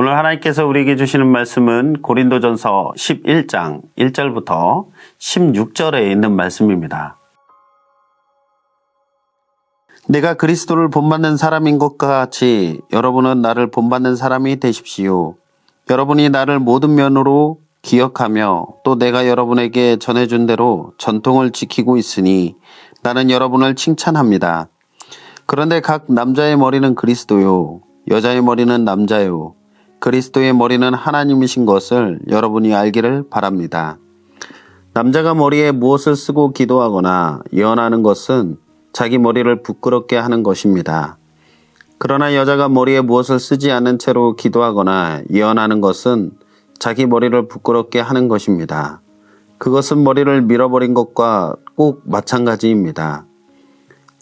오늘 하나님께서 우리에게 주시는 말씀은 고린도전서 11장 1절부터 16절에 있는 말씀입니다. 내가 그리스도를 본받는 사람인 것과 같이 여러분은 나를 본받는 사람이 되십시오. 여러분이 나를 모든 면으로 기억하며 또 내가 여러분에게 전해준 대로 전통을 지키고 있으니 나는 여러분을 칭찬합니다. 그런데 각 남자의 머리는 그리스도요, 여자의 머리는 남자요, 그리스도의 머리는 하나님이신 것을 여러분이 알기를 바랍니다. 남자가 머리에 무엇을 쓰고 기도하거나 예언하는 것은 자기 머리를 부끄럽게 하는 것입니다. 그러나 여자가 머리에 무엇을 쓰지 않은 채로 기도하거나 예언하는 것은 자기 머리를 부끄럽게 하는 것입니다. 그것은 머리를 밀어버린 것과 꼭 마찬가지입니다.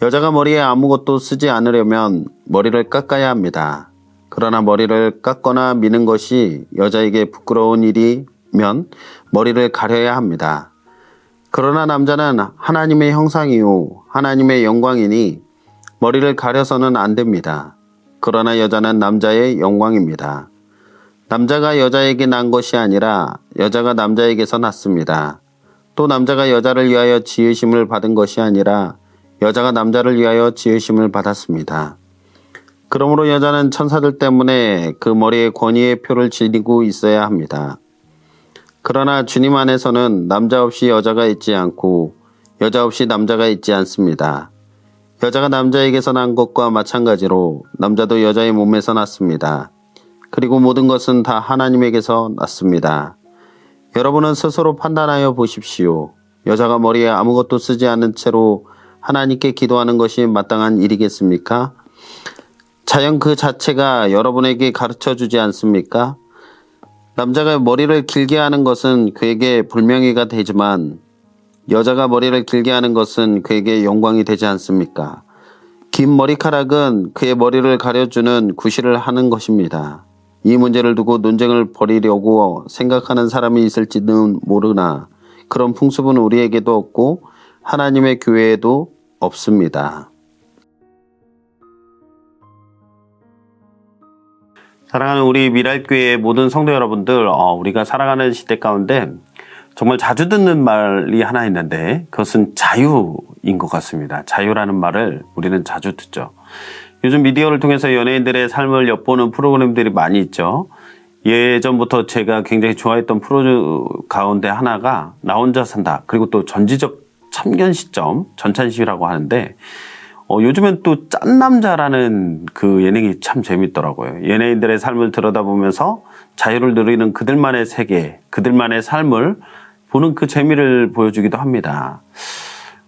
여자가 머리에 아무것도 쓰지 않으려면 머리를 깎아야 합니다. 그러나 머리를 깎거나 미는 것이 여자에게 부끄러운 일이면 머리를 가려야 합니다. 그러나 남자는 하나님의 형상이요 하나님의 영광이니 머리를 가려서는 안 됩니다. 그러나 여자는 남자의 영광입니다. 남자가 여자에게 난 것이 아니라 여자가 남자에게서 났습니다. 또 남자가 여자를 위하여 지으심을 받은 것이 아니라 여자가 남자를 위하여 지으심을 받았습니다. 그러므로 여자는 천사들 때문에 그 머리에 권위의 표를 지니고 있어야 합니다. 그러나 주님 안에서는 남자 없이 여자가 있지 않고 여자 없이 남자가 있지 않습니다. 여자가 남자에게서 난 것과 마찬가지로 남자도 여자의 몸에서 났습니다. 그리고 모든 것은 다 하나님에게서 났습니다. 여러분은 스스로 판단하여 보십시오. 여자가 머리에 아무것도 쓰지 않은 채로 하나님께 기도하는 것이 마땅한 일이겠습니까? 자연 그 자체가 여러분에게 가르쳐 주지 않습니까? 남자가 머리를 길게 하는 것은 그에게 불명예가 되지만 여자가 머리를 길게 하는 것은 그에게 영광이 되지 않습니까? 긴 머리카락은 그의 머리를 가려주는 구실을 하는 것입니다. 이 문제를 두고 논쟁을 벌이려고 생각하는 사람이 있을지는 모르나 그런 풍습은 우리에게도 없고 하나님의 교회에도 없습니다. 사랑하는 우리 미랄교회의 모든 성도 여러분들, 우리가 살아가는 시대 가운데 정말 자주 듣는 말이 하나 있는데 그것은 자유인 것 같습니다. 자유라는 말을 우리는 자주 듣죠. 요즘 미디어를 통해서 연예인들의 삶을 엿보는 프로그램들이 많이 있죠. 예전부터 제가 굉장히 좋아했던 프로 가운데 하나가 나 혼자 산다, 그리고 또 전지적 참견 시점, 전찬시라고 하는데 요즘엔 또 짠남자라는 그 예능이 참 재밌더라고요. 연예인들의 삶을 들여다보면서 자유를 누리는 그들만의 세계, 그들만의 삶을 보는 그 재미를 보여주기도 합니다.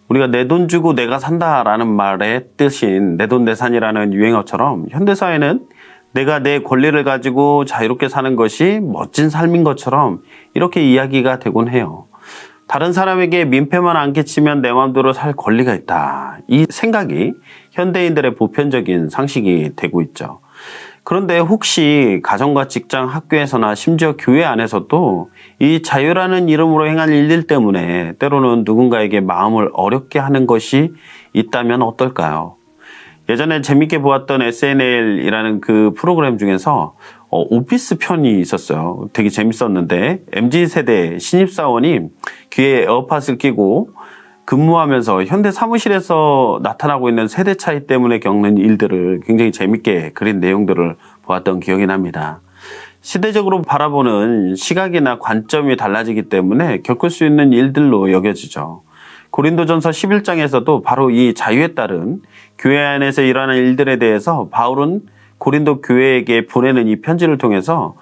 우리가 내 돈 주고 내가 산다라는 말의 뜻인 내돈내산이라는 유행어처럼 현대사회는 내가 내 권리를 가지고 자유롭게 사는 것이 멋진 삶인 것처럼 이렇게 이야기가 되곤 해요. 다른 사람에게 민폐만 안 끼치면 내 마음대로 살 권리가 있다. 이 생각이 현대인들의 보편적인 상식이 되고 있죠. 그런데 혹시 가정과 직장, 학교에서나 심지어 교회 안에서도 이 자유라는 이름으로 행한 일들 때문에 때로는 누군가에게 마음을 어렵게 하는 것이 있다면 어떨까요? 예전에 재밌게 보았던 SNL이라는 그 프로그램 중에서 오피스 편이 있었어요. 되게 재밌었는데 MZ세대 신입사원이 귀에 에어팟을 끼고 근무하면서 현대 사무실에서 나타나고 있는 세대 차이 때문에 겪는 일들을 굉장히 재밌게 그린 내용들을 보았던 기억이 납니다. 시대적으로 바라보는 시각이나 관점이 달라지기 때문에 겪을 수 있는 일들로 여겨지죠. 고린도전서 11장에서도 바로 이 자유에 따른 교회 안에서 일어나는 일들에 대해서 바울은 고린도 교회에게 보내는 이 편지를 통해서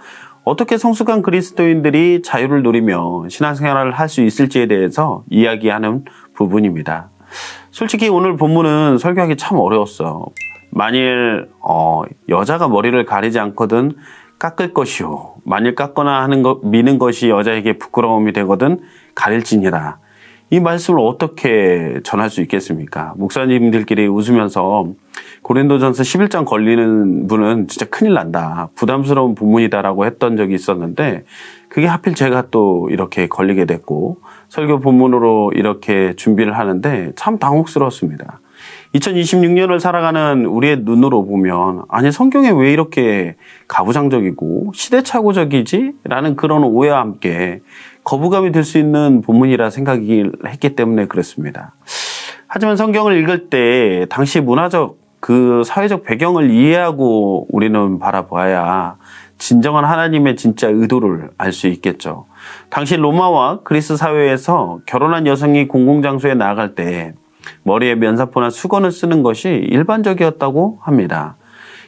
어떻게 성숙한 그리스도인들이 자유를 누리며 신앙생활을 할 수 있을지에 대해서 이야기하는 부분입니다. 솔직히 오늘 본문은 설교하기 참 어려웠어요. 만일 여자가 머리를 가리지 않거든 깎을 것이요, 만일 깎거나 미는 것이 여자에게 부끄러움이 되거든 가릴지니라. 이 말씀을 어떻게 전할 수 있겠습니까? 목사님들끼리 웃으면서 고린도전서 11장 걸리는 분은 진짜 큰일 난다, 부담스러운 본문이다라고 했던 적이 있었는데 그게 하필 제가 또 이렇게 걸리게 됐고 설교 본문으로 이렇게 준비를 하는데 참 당혹스러웠습니다. 2026년을 살아가는 우리의 눈으로 보면 아니 성경에 왜 이렇게 가부장적이고 시대착오적이지? 라는 그런 오해와 함께 거부감이 들 수 있는 본문이라 생각을 했기 때문에 그렇습니다. 하지만 성경을 읽을 때 당시 문화적 그 사회적 배경을 이해하고 우리는 바라봐야 진정한 하나님의 진짜 의도를 알 수 있겠죠. 당시 로마와 그리스 사회에서 결혼한 여성이 공공장소에 나아갈 때 머리에 면사포나 수건을 쓰는 것이 일반적이었다고 합니다.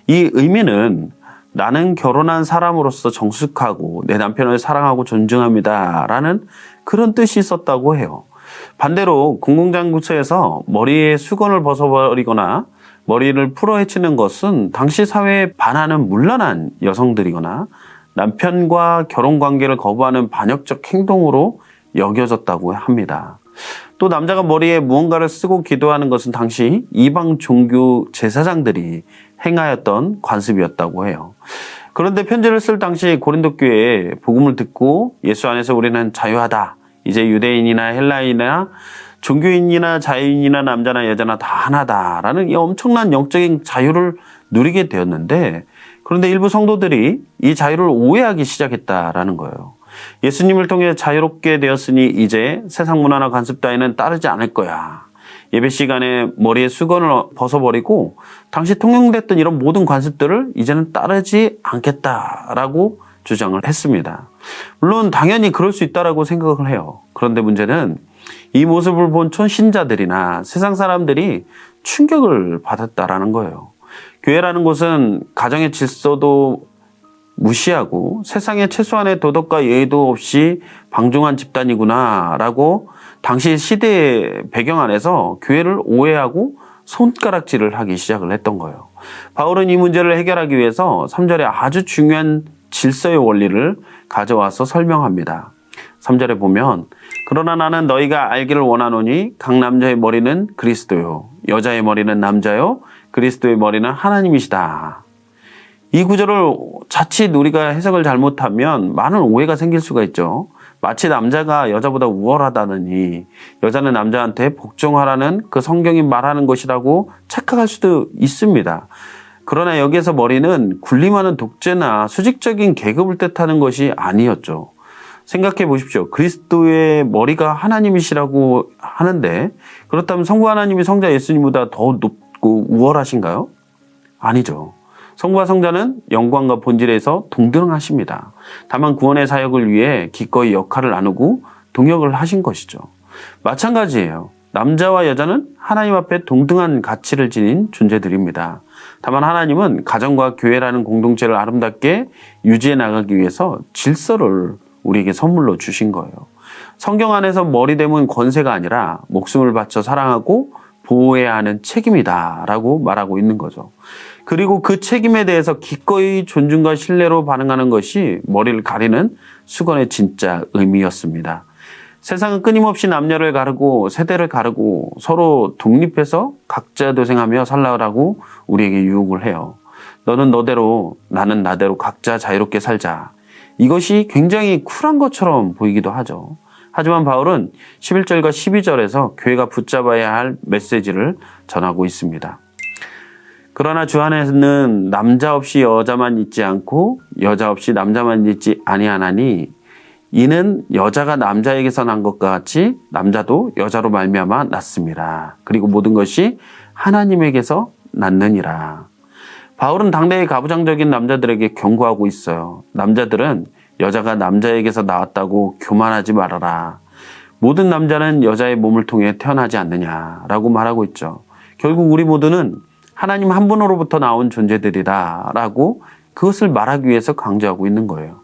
이 의미는 나는 결혼한 사람으로서 정숙하고 내 남편을 사랑하고 존중합니다 라는 그런 뜻이 있었다고 해요. 반대로 공공장소에서 머리에 수건을 벗어버리거나 머리를 풀어헤치는 것은 당시 사회에 반하는 문란한 여성들이거나 남편과 결혼관계를 거부하는 반역적 행동으로 여겨졌다고 합니다. 또 남자가 머리에 무언가를 쓰고 기도하는 것은 당시 이방 종교 제사장들이 행하였던 관습이었다고 해요. 그런데 편지를 쓸 당시 고린도 교회에 복음을 듣고 예수 안에서 우리는 자유하다. 이제 유대인이나 헬라인이나 종교인이나 자유인이나 남자나 여자나 다 하나다라는 이 엄청난 영적인 자유를 누리게 되었는데 그런데 일부 성도들이 이 자유를 오해하기 시작했다라는 거예요. 예수님을 통해 자유롭게 되었으니 이제 세상 문화나 관습 따위는 따르지 않을 거야. 예배 시간에 머리에 수건을 벗어버리고 당시 통용됐던 이런 모든 관습들을 이제는 따르지 않겠다라고 주장을 했습니다. 물론 당연히 그럴 수 있다라고 생각을 해요. 그런데 문제는 이 모습을 본 초신자들이나 세상 사람들이 충격을 받았다라는 거예요. 교회라는 곳은 가정의 질서도 무시하고 세상의 최소한의 도덕과 예의도 없이 방종한 집단이구나라고 당시 시대의 배경 안에서 교회를 오해하고 손가락질을 하기 시작을 했던 거예요. 바울은 이 문제를 해결하기 위해서 3절에 아주 중요한 질서의 원리를 가져와서 설명합니다. 3절에 보면 그러나 나는 너희가 알기를 원하노니 각 남자의 머리는 그리스도요 여자의 머리는 남자요 그리스도의 머리는 하나님이시다. 이 구절을 자칫 우리가 해석을 잘못하면 많은 오해가 생길 수가 있죠. 마치 남자가 여자보다 우월하다느니 여자는 남자한테 복종하라는 그 성경이 말하는 것이라고 착각할 수도 있습니다. 그러나 여기에서 머리는 군림하는 독재나 수직적인 계급을 뜻하는 것이 아니었죠. 생각해 보십시오. 그리스도의 머리가 하나님이시라고 하는데 그렇다면 성부 하나님이 성자 예수님보다 더 높고 우월하신가요? 아니죠. 성부와 성자는 영광과 본질에서 동등하십니다. 다만 구원의 사역을 위해 기꺼이 역할을 나누고 동역을 하신 것이죠. 마찬가지예요. 남자와 여자는 하나님 앞에 동등한 가치를 지닌 존재들입니다. 다만 하나님은 가정과 교회라는 공동체를 아름답게 유지해 나가기 위해서 질서를 우리에게 선물로 주신 거예요. 성경 안에서 머리됨은 권세가 아니라 목숨을 바쳐 사랑하고 보호해야 하는 책임이다라고 말하고 있는 거죠. 그리고 그 책임에 대해서 기꺼이 존중과 신뢰로 반응하는 것이 머리를 가리는 수건의 진짜 의미였습니다. 세상은 끊임없이 남녀를 가르고 세대를 가르고 서로 독립해서 각자 도생하며 살라고 우리에게 유혹을 해요. 너는 너대로 나는 나대로 각자 자유롭게 살자. 이것이 굉장히 쿨한 것처럼 보이기도 하죠. 하지만 바울은 11절과 12절에서 교회가 붙잡아야 할 메시지를 전하고 있습니다. 그러나 주 안에는 남자 없이 여자만 있지 않고 여자 없이 남자만 있지 아니하나니 이는 여자가 남자에게서 난 것과 같이 남자도 여자로 말미암아 났습니다. 그리고 모든 것이 하나님에게서 났느니라. 바울은 당대의 가부장적인 남자들에게 경고하고 있어요. 남자들은 여자가 남자에게서 나왔다고 교만하지 말아라. 모든 남자는 여자의 몸을 통해 태어나지 않느냐라고 말하고 있죠. 결국 우리 모두는 하나님 한 분으로부터 나온 존재들이다라고 그것을 말하기 위해서 강조하고 있는 거예요.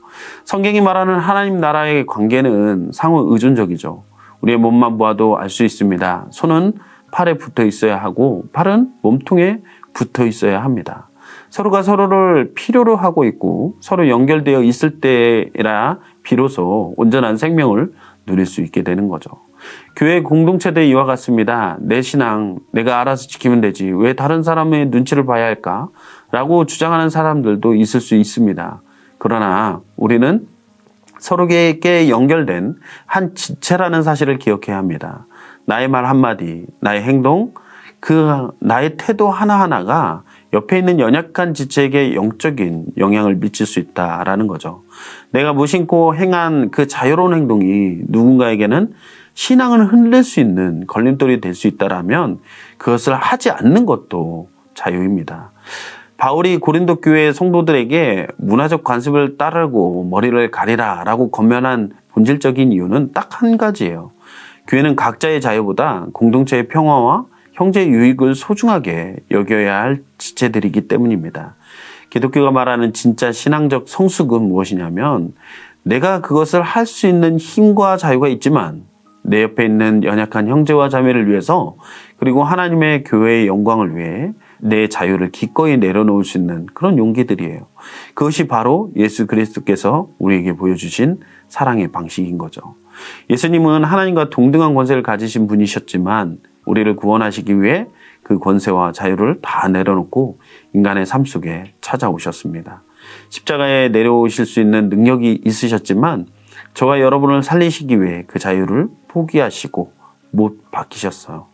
성경이 말하는 하나님 나라의 관계는 상호 의존적이죠. 우리의 몸만 보아도 알 수 있습니다. 손은 팔에 붙어 있어야 하고 팔은 몸통에 붙어 있어야 합니다. 서로가 서로를 필요로 하고 있고 서로 연결되어 있을 때라 비로소 온전한 생명을 누릴 수 있게 되는 거죠. 교회 공동체도 이와 같습니다. 내 신앙 내가 알아서 지키면 되지 왜 다른 사람의 눈치를 봐야 할까? 라고 주장하는 사람들도 있을 수 있습니다. 그러나 우리는 서로에게 연결된 한 지체라는 사실을 기억해야 합니다. 나의 말 한마디, 나의 행동, 그 나의 태도 하나하나가 옆에 있는 연약한 지체에게 영적인 영향을 미칠 수 있다라는 거죠. 내가 무심코 행한 그 자유로운 행동이 누군가에게는 신앙을 흔들 수 있는 걸림돌이 될 수 있다라면 그것을 하지 않는 것도 자유입니다. 바울이 고린도 교회 성도들에게 문화적 관습을 따르고 머리를 가리라 라고 권면한 본질적인 이유는 딱 한 가지예요. 교회는 각자의 자유보다 공동체의 평화와 형제 유익을 소중하게 여겨야 할 지체들이기 때문입니다. 기독교가 말하는 진짜 신앙적 성숙은 무엇이냐면 내가 그것을 할 수 있는 힘과 자유가 있지만 내 옆에 있는 연약한 형제와 자매를 위해서 그리고 하나님의 교회의 영광을 위해 내 자유를 기꺼이 내려놓을 수 있는 그런 용기들이에요. 그것이 바로 예수 그리스도께서 우리에게 보여주신 사랑의 방식인 거죠. 예수님은 하나님과 동등한 권세를 가지신 분이셨지만 우리를 구원하시기 위해 그 권세와 자유를 다 내려놓고 인간의 삶 속에 찾아오셨습니다. 십자가에 내려오실 수 있는 능력이 있으셨지만 저와 여러분을 살리시기 위해 그 자유를 포기하시고 못 바뀌셨어요.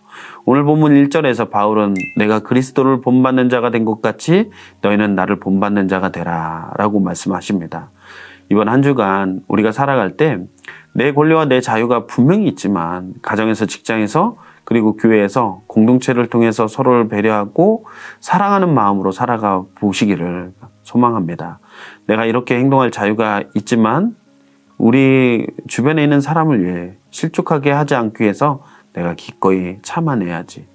오늘 본문 1절에서 바울은 내가 그리스도를 본받는 자가 된 것 같이 너희는 나를 본받는 자가 되라 라고 말씀하십니다. 이번 한 주간 우리가 살아갈 때 내 권리와 내 자유가 분명히 있지만 가정에서, 직장에서, 그리고 교회에서 공동체를 통해서 서로를 배려하고 사랑하는 마음으로 살아가 보시기를 소망합니다. 내가 이렇게 행동할 자유가 있지만 우리 주변에 있는 사람을 위해 실족하게 하지 않기 위해서 내가 기꺼이 참아내야지.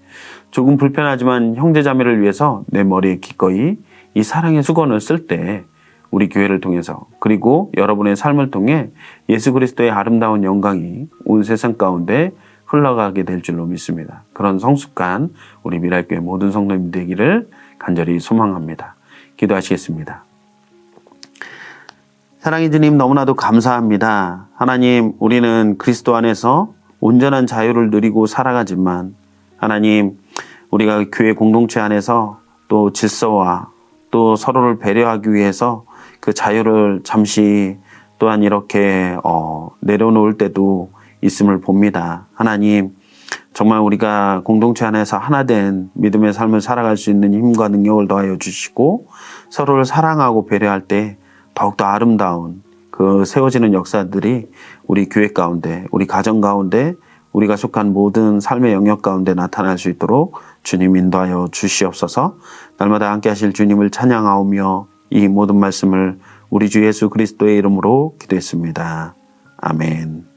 조금 불편하지만 형제자매를 위해서 내 머리에 기꺼이 이 사랑의 수건을 쓸 때 우리 교회를 통해서 그리고 여러분의 삶을 통해 예수 그리스도의 아름다운 영광이 온 세상 가운데 흘러가게 될 줄로 믿습니다. 그런 성숙한 우리 미랄교회 모든 성도님 되기를 간절히 소망합니다. 기도하시겠습니다. 사랑의 주님, 너무나도 감사합니다. 하나님, 우리는 그리스도 안에서 온전한 자유를 누리고 살아가지만 하나님, 우리가 교회 공동체 안에서 또 질서와 또 서로를 배려하기 위해서 그 자유를 잠시 또한 이렇게 내려놓을 때도 있음을 봅니다. 하나님, 정말 우리가 공동체 안에서 하나된 믿음의 삶을 살아갈 수 있는 힘과 능력을 더하여 주시고 서로를 사랑하고 배려할 때 더욱더 아름다운 그 세워지는 역사들이 우리 교회 가운데, 우리 가정 가운데, 우리가 속한 모든 삶의 영역 가운데 나타날 수 있도록 주님 인도하여 주시옵소서. 날마다 함께 하실 주님을 찬양하오며 이 모든 말씀을 우리 주 예수 그리스도의 이름으로 기도했습니다. 아멘.